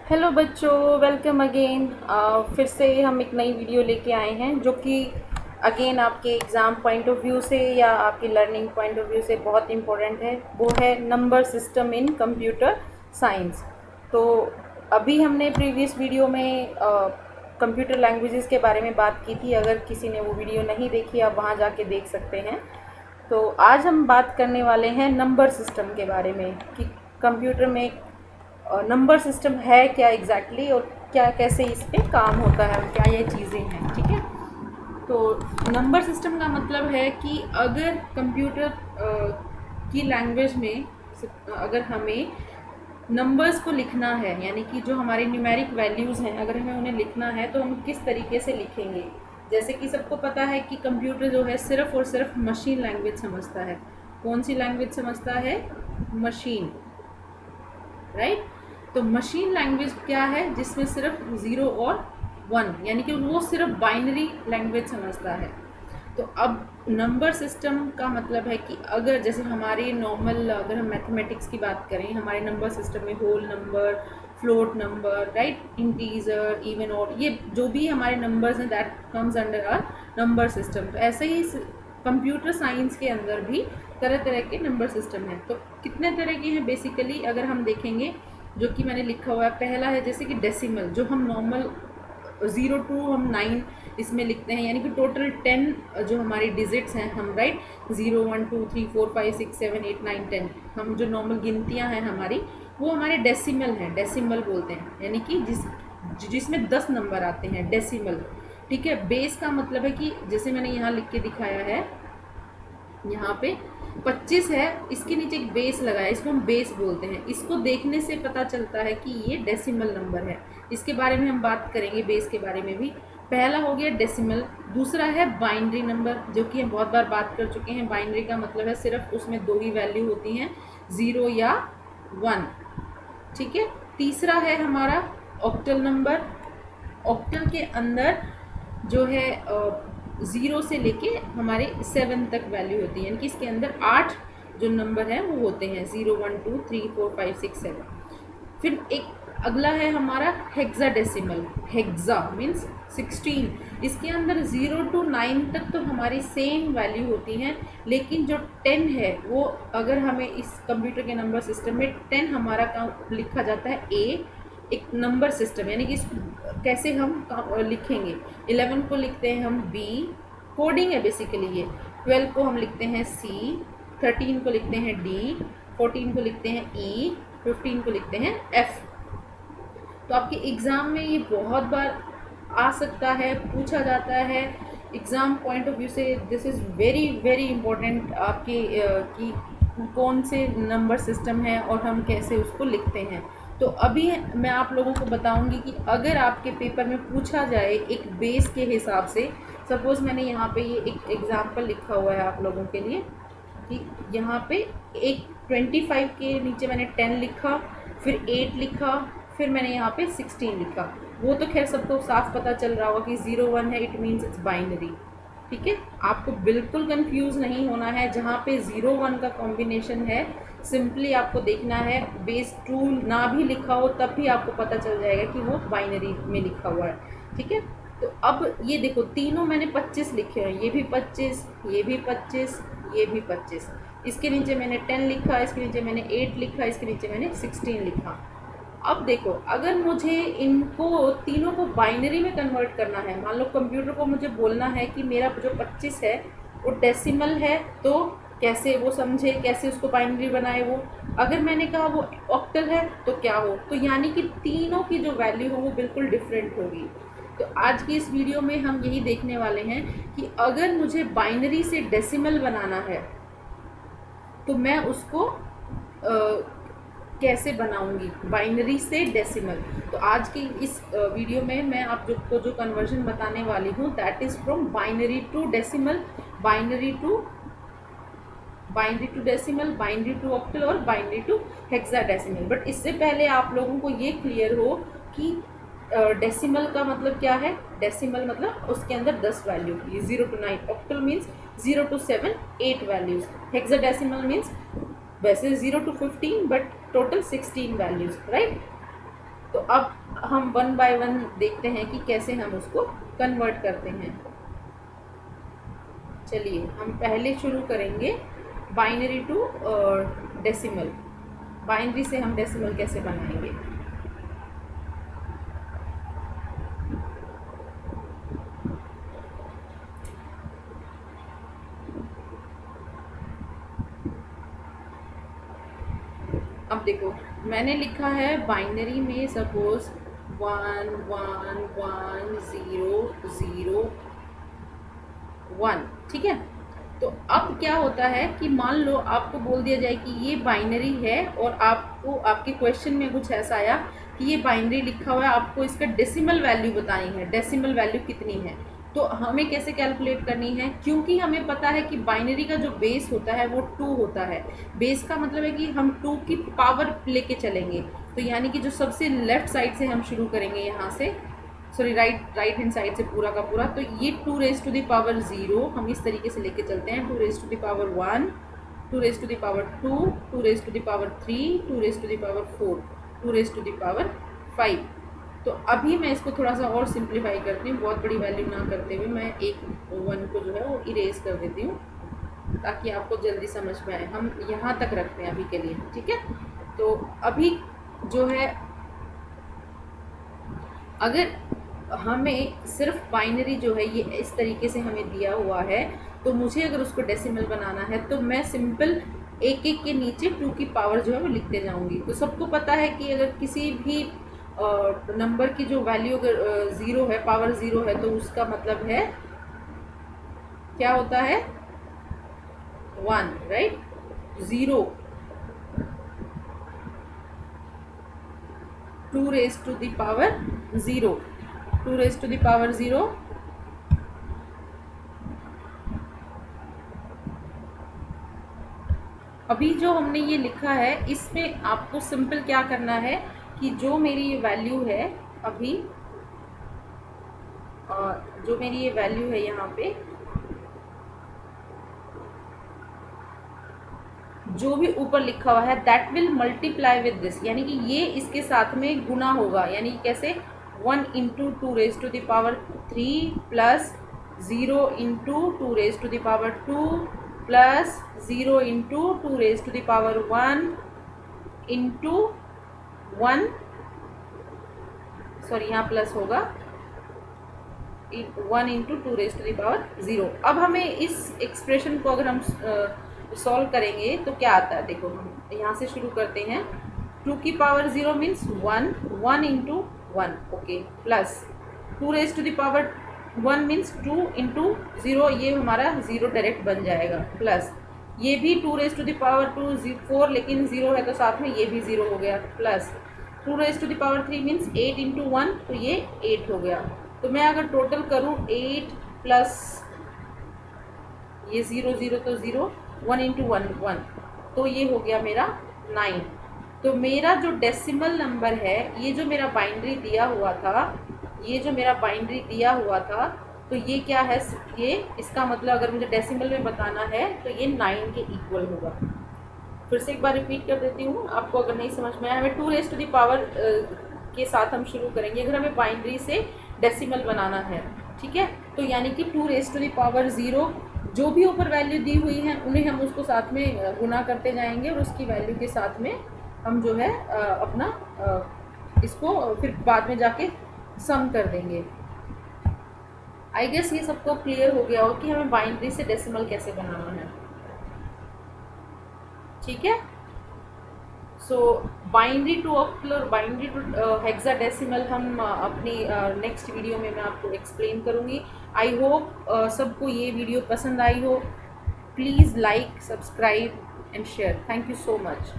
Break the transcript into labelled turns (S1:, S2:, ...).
S1: Hello बच्चों, welcome again. फिर से हम एक नई वीडियो लेके आए हैं जो कि अगेन आपके एग्ज़ाम पॉइंट ऑफ व्यू से या आपकी लर्निंग पॉइंट ऑफ व्यू से बहुत इम्पोर्टेंट है। वो है number system in computer science. तो अभी हमने प्रीवियस वीडियो में कंप्यूटर लैंग्वेजेस के बारे में बात की थी। अगर किसी ने वो वीडियो नहीं देखी, आप वहाँ जाके देख सकते हैं। तो आज हम बात करने वाले हैं नंबर सिस्टम के बारे में कि कंप्यूटर में नंबर सिस्टम है क्या एग्जैक्टली और क्या कैसे इस पे काम होता है और क्या ये चीज़ें हैं। ठीक है, तो नंबर सिस्टम का मतलब है कि अगर कंप्यूटर की लैंग्वेज में अगर हमें नंबर्स को लिखना है, यानी कि जो हमारे न्यूमेरिक वैल्यूज़ हैं, अगर हमें उन्हें लिखना है तो हम किस तरीके से लिखेंगे। जैसे कि सबको पता है कि कंप्यूटर जो है सिर्फ़ और सिर्फ मशीन लैंग्वेज समझता है। कौन सी लैंग्वेज समझता है? Machine, right. तो मशीन लैंग्वेज क्या है? जिसमें सिर्फ ज़ीरो और वन, यानी कि वो सिर्फ बाइनरी लैंग्वेज समझता है। तो अब नंबर सिस्टम का मतलब है कि अगर जैसे हमारे नॉर्मल, अगर हम मैथमेटिक्स की बात करें, हमारे नंबर सिस्टम में whole number, float number, right, integer, even और ये जो भी हमारे नंबर्स हैं that comes under a number system. तो ऐसे ही कंप्यूटर साइंस के अंदर भी तरह तरह के नंबर सिस्टम हैं। तो कितने तरह के हैं बेसिकली अगर हम देखेंगे, जो कि मैंने लिखा हुआ है। पहला है जैसे कि डेसिमल, जो हम नॉर्मल 0 टू हम 9 इसमें लिखते हैं, यानी कि टोटल 10 जो हमारी डिजिट्स हैं हम, राइट, 0 1 2 3 4 5 6 7 8 9 10, हम जो नॉर्मल गिनतियां हैं हमारी, वो हमारे डेसिमल हैं, डेसिमल बोलते हैं, यानी कि जिसमें 10 नंबर आते हैं, डेसिमल। ठीक है। बेस का मतलब है कि जैसे मैंने यहाँ लिख के दिखाया है, यहाँ पे 25 है, इसके नीचे एक बेस लगा है, इसको हम बेस बोलते हैं। इसको देखने से पता चलता है कि ये डेसिमल नंबर है। इसके बारे में हम बात करेंगे, बेस के बारे में भी। पहला हो गया डेसिमल। दूसरा है बाइनरी नंबर, जो कि हम बहुत बार बात कर चुके हैं। बाइनरी का मतलब है सिर्फ उसमें दो ही वैल्यू होती हैं, 0 या 1। ठीक है। तीसरा है हमारा ऑक्टल नंबर। ऑक्टल के अंदर जो है 0 से लेके हमारे 7 तक वैल्यू होती है, यानी कि इसके अंदर 8 जो नंबर हैं वो होते हैं, 0 1 2 3 4 5 6 7। फिर एक अगला है हमारा हेक्साडेसिमल। Hexa means 16। इसके अंदर 0 टू 9 तक तो हमारी सेम वैल्यू होती हैं, लेकिन जो 10 है वो, अगर हमें इस कंप्यूटर के नंबर सिस्टम में 10 हमारा काम लिखा जाता है ए, एक नंबर सिस्टम, यानी कि कैसे हम लिखेंगे। 11 को लिखते हैं हम बी, कोडिंग है बेसिकली ये। 12 को हम लिखते हैं सी, 13 को लिखते हैं डी, 14 को लिखते हैं ई, 15 को लिखते हैं एफ। तो आपके एग्ज़ाम में ये बहुत बार आ सकता है, पूछा जाता है एग्ज़ाम पॉइंट ऑफ व्यू से। This is very very important आपके कि कौन से नंबर सिस्टम है और हम कैसे उसको लिखते हैं। तो अभी मैं आप लोगों को बताऊंगी कि अगर आपके पेपर में पूछा जाए एक बेस के हिसाब से, सपोज़ मैंने यहाँ पे ये एक एग्ज़ाम्पल लिखा हुआ है आप लोगों के लिए कि यहाँ पे एक 25 के नीचे मैंने 10 लिखा, फिर 8 लिखा, फिर मैंने यहाँ पे 16 लिखा। वो तो खैर सबको साफ पता चल रहा होगा कि 0 1 है, इट मीन्स इट्स बाइनरी। ठीक है। आपको बिल्कुल कंफ्यूज नहीं होना है। जहाँ पे 0 1 का कॉम्बिनेशन है, सिंपली आपको देखना है बेस 2 ना भी लिखा हो तब भी आपको पता चल जाएगा कि वो बाइनरी में लिखा हुआ है। ठीक है। तो अब ये देखो, तीनों मैंने 25 लिखे हैं, ये भी 25, ये भी 25, ये भी 25। इसके नीचे मैंने 10 लिखा, इसके नीचे मैंने 8 लिखा, इसके नीचे मैंने 16 लिखा। अब देखो, अगर मुझे इनको तीनों को बाइनरी में कन्वर्ट करना है, मान लो कंप्यूटर को मुझे बोलना है कि मेरा जो 25 है वो डेसिमल है, तो कैसे वो समझे, कैसे उसको बाइनरी बनाए वो। अगर मैंने कहा वो ऑक्टल है तो क्या हो, तो यानी कि तीनों की जो वैल्यू हो वो बिल्कुल डिफरेंट होगी। तो आज की इस वीडियो में हम यही देखने वाले हैं कि अगर मुझे बाइनरी से डेसिमल बनाना है तो मैं उसको कैसे बनाऊंगी, बाइनरी से डेसिमल। तो आज की इस वीडियो में मैं आप जो कन्वर्जन बताने वाली हूँ, that is from binary to decimal, binary to decimal, binary to octal और बाइनरी टू हेक्साडेसिमल। बट इससे पहले आप लोगों को ये क्लियर हो कि डेसिमल का मतलब क्या है। डेसिमल मतलब उसके अंदर 10 वैल्यू की, 0 to 9। Octal means 0 to 7 8 values. Hexadecimal means वैसे 0 to 15 but total 16 values, right. तो अब हम वन बाय वन देखते हैं कि कैसे हम उसको कन्वर्ट करते हैं। चलिए हम पहले शुरू करेंगे बाइनरी टू डेसिमल। बाइनरी से हम डेसिमल कैसे बनाएंगे। अब देखो मैंने लिखा है बाइनरी में सपोज 1 1 1 0 0 1, ठीक है। तो अब क्या होता है कि मान लो आपको बोल दिया जाए कि ये बाइनरी है और आपको आपके क्वेश्चन में कुछ ऐसा आया कि ये बाइनरी लिखा हुआ है, आपको इसका डेसिमल वैल्यू बतानी है, डेसिमल वैल्यू कितनी है। तो हमें कैसे कैलकुलेट करनी है, क्योंकि हमें पता है कि बाइनरी का जो बेस होता है वो 2 होता है। बेस का मतलब है कि हम 2 की पावर लेके चलेंगे। तो यानी कि जो सबसे लेफ्ट साइड से हम शुरू करेंगे, यहाँ से सॉरी राइट हैंड साइड से पूरा का पूरा, तो ये 2 रेज़ टू द पावर 0 हम इस तरीके से लेके चलते हैं। 2 raise to the power 1, 2 raise to the power 2, 2 raise to the power 3, 2 raise to the power 4, 2 raise to the power 5। तो अभी मैं इसको थोड़ा सा और सिंप्लीफाई करती हूँ, बहुत बड़ी वैल्यू ना करते हुए मैं एक 1 को जो है वो इरेज कर देती हूँ ताकि आपको जल्दी समझ में आए। हम यहाँ तक रखते हैं अभी के लिए, ठीक है। तो अभी जो है अगर हमें सिर्फ बाइनरी जो है ये इस तरीके से हमें दिया हुआ है, तो मुझे अगर उसको डेसिमल बनाना है तो मैं सिंपल एक एक के नीचे 2 की पावर जो है वो लिखते जाऊंगी। तो सबको पता है कि अगर किसी भी नंबर की जो वैल्यू अगर 0 है, पावर 0 है, तो उसका मतलब है क्या होता है 1, right. 0 2 raise to the power 0, 2 raise to the power 0 अभी जो हमने ये लिखा है इसमें आपको सिंपल क्या करना है कि जो मेरी ये वैल्यू है अभी, जो मेरी ये वैल्यू है यहाँ पे, जो भी ऊपर लिखा हुआ है that will multiply with this, यानी कि ये इसके साथ में गुना होगा। यानी कैसे 1 into 2 raise to the power 3 प्लस 0 into 2 raise to the power 2 प्लस 0 into 2 raise to the power 1 into 1, sorry यहाँ प्लस होगा 1 into 2 raise to the power 0। अब हमें इस एक्सप्रेशन को अगर हम सॉल्व करेंगे तो क्या आता है, देखो हम यहाँ से शुरू करते हैं। 2 की power 0 means 1, 1 into 1, okay, plus 2 raise to the power 1 means 2 into 0, ये हमारा 0 डायरेक्ट बन जाएगा, प्लस ये भी 2 रेज़ टू द पावर 2 4, लेकिन 0 है तो साथ में ये भी 0 हो गया, plus 2 raise to the power 3 मीन्स 8 इंटू 1, तो ये 8 हो गया। तो मैं अगर टोटल करूँ 8 प्लस ये 0 0 तो 0, 1 इंटू 1 1, तो ये हो गया मेरा 9। तो मेरा जो डेसिमल नंबर है, ये जो मेरा बाइनरी दिया हुआ था, ये जो मेरा बाइनरी दिया हुआ था, तो ये क्या है, ये इसका मतलब अगर मुझे डेसिमल में बताना है तो ये 9 के इक्वल होगा। फिर से एक बार रिपीट कर देती हूँ आपको अगर नहीं समझ में आया। हमें 2 रेज़ टू द पावर के साथ हम शुरू करेंगे अगर हमें बाइनरी से डेसिमल बनाना है, ठीक है। तो यानी कि 2 रेज़ टू द पावर 0, जो भी ऊपर वैल्यू दी हुई है उन्हें हम उसको साथ में गुना करते जाएंगे और उसकी वैल्यू के साथ में हम जो है अपना इसको फिर बाद में जाके सम कर देंगे। आई गेस ये सबको क्लियर हो गया हो कि हमें बाइनरी से डेसिमल कैसे बनाना है, ठीक है। सो बाइनरी टू ऑक्टल और बाइनरी टू हेक्साडेसिमल हम अपनी नेक्स्ट वीडियो में मैं आपको एक्सप्लेन करूँगी। आई होप सबको ये वीडियो पसंद आई हो। Please like, subscribe and share. Thank you so much.